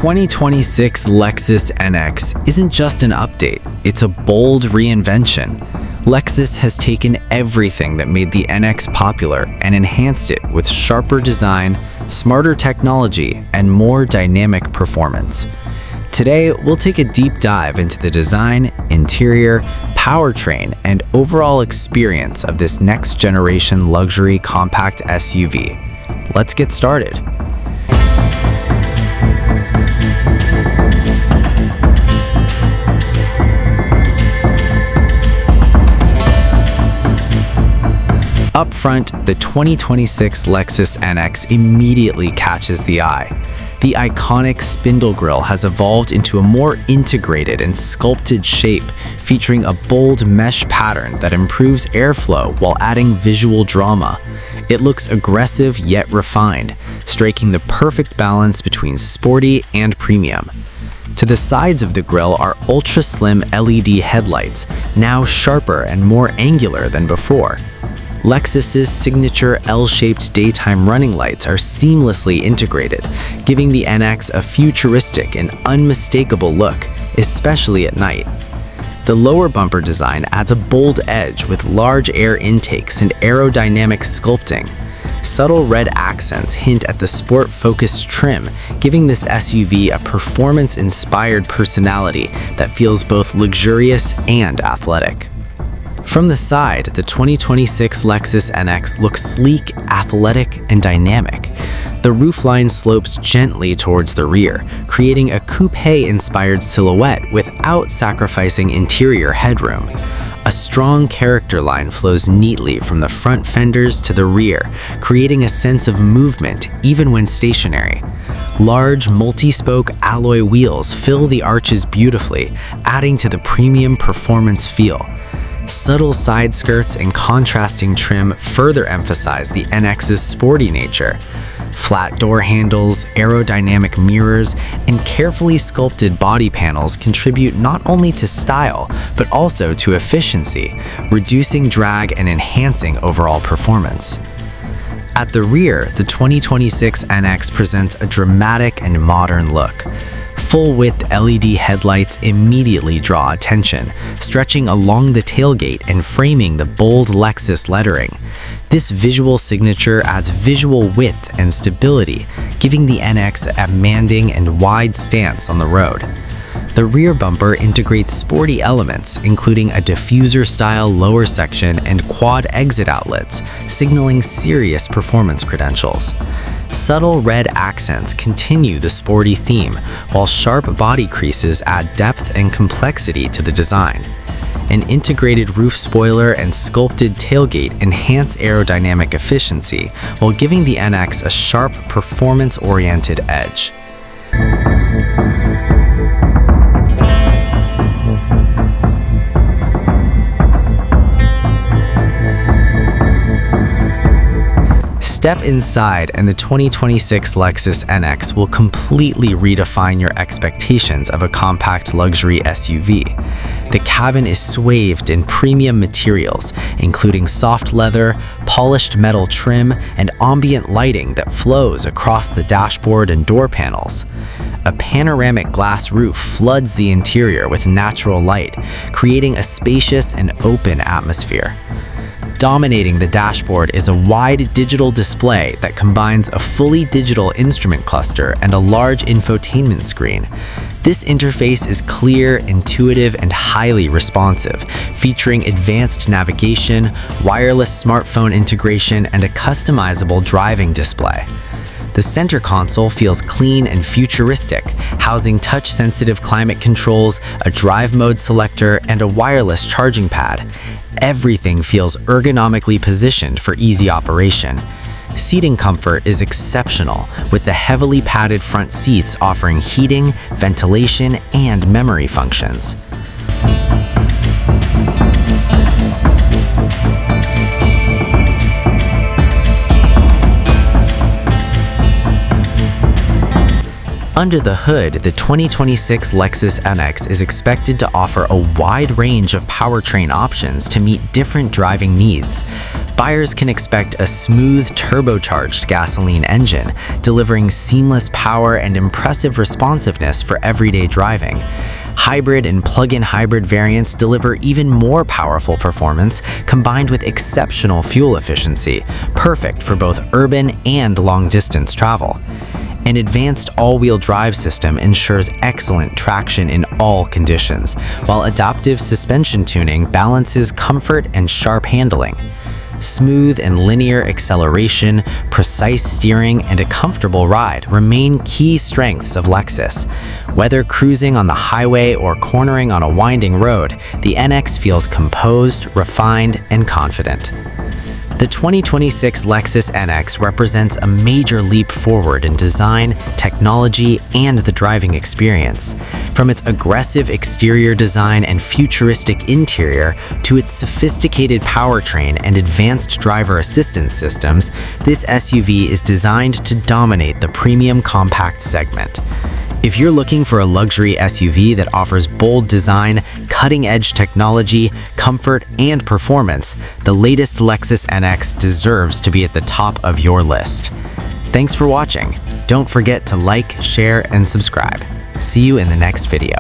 2026 Lexus NX isn't just an update, it's a bold reinvention. Lexus has taken everything that made the NX popular and enhanced it with sharper design, smarter technology, and more dynamic performance. Today, we'll take a deep dive into the design, interior, powertrain, and overall experience of this next-generation luxury compact SUV. Let's get started. Up front, the 2026 Lexus NX immediately catches the eye. The iconic spindle grille has evolved into a more integrated and sculpted shape, featuring a bold mesh pattern that improves airflow while adding visual drama. It looks aggressive yet refined, striking the perfect balance between sporty and premium. To the sides of the grille are ultra-slim LED headlights, now sharper and more angular than before. Lexus's signature L-shaped daytime running lights are seamlessly integrated, giving the NX a futuristic and unmistakable look, especially at night. The lower bumper design adds a bold edge with large air intakes and aerodynamic sculpting. Subtle red accents hint at the sport-focused trim, giving this SUV a performance-inspired personality that feels both luxurious and athletic. From the side, the 2026 Lexus NX looks sleek, athletic, and dynamic. The roofline slopes gently towards the rear, creating a coupe-inspired silhouette without sacrificing interior headroom. A strong character line flows neatly from the front fenders to the rear, creating a sense of movement even when stationary. Large, multi-spoke alloy wheels fill the arches beautifully, adding to the premium performance feel. Subtle side skirts and contrasting trim further emphasize the NX's sporty nature. Flat door handles, aerodynamic mirrors, and carefully sculpted body panels contribute not only to style, but also to efficiency, reducing drag and enhancing overall performance. At the rear, the 2026 NX presents a dramatic and modern look. Full-width LED headlights immediately draw attention, stretching along the tailgate and framing the bold Lexus lettering. This visual signature adds visual width and stability, giving the NX a commanding and wide stance on the road. The rear bumper integrates sporty elements, including a diffuser-style lower section and quad exit outlets, signaling serious performance credentials. Subtle red accents continue the sporty theme, while sharp body creases add depth and complexity to the design. An integrated roof spoiler and sculpted tailgate enhance aerodynamic efficiency, while giving the NX a sharp, performance-oriented edge. Step inside and the 2026 Lexus NX will completely redefine your expectations of a compact luxury SUV. The cabin is swathed in premium materials, including soft leather, polished metal trim, and ambient lighting that flows across the dashboard and door panels. A panoramic glass roof floods the interior with natural light, creating a spacious and open atmosphere. Dominating the dashboard is a wide digital display that combines a fully digital instrument cluster and a large infotainment screen. This interface is clear, intuitive, and highly responsive, featuring advanced navigation, wireless smartphone integration, and a customizable driving display. The center console feels clean and futuristic, housing touch-sensitive climate controls, a drive mode selector, and a wireless charging pad. Everything feels ergonomically positioned for easy operation. Seating comfort is exceptional, with the heavily padded front seats offering heating, ventilation, and memory functions. Under the hood, the 2026 Lexus NX is expected to offer a wide range of powertrain options to meet different driving needs. Buyers can expect a smooth, turbocharged gasoline engine, delivering seamless power and impressive responsiveness for everyday driving. Hybrid and plug-in hybrid variants deliver even more powerful performance combined with exceptional fuel efficiency, perfect for both urban and long-distance travel. An advanced all-wheel drive system ensures excellent traction in all conditions, while adaptive suspension tuning balances comfort and sharp handling. Smooth and linear acceleration, precise steering, and a comfortable ride remain key strengths of Lexus. Whether cruising on the highway or cornering on a winding road, the NX feels composed, refined, and confident. The 2026 Lexus NX represents a major leap forward in design, technology, and the driving experience. From its aggressive exterior design and futuristic interior to its sophisticated powertrain and advanced driver assistance systems, this SUV is designed to dominate the premium compact segment. If you're looking for a luxury SUV that offers bold design, cutting-edge technology, comfort, and performance, the latest Lexus NX deserves to be at the top of your list. Thanks for watching. Don't forget to like, share, and subscribe. See you in the next video.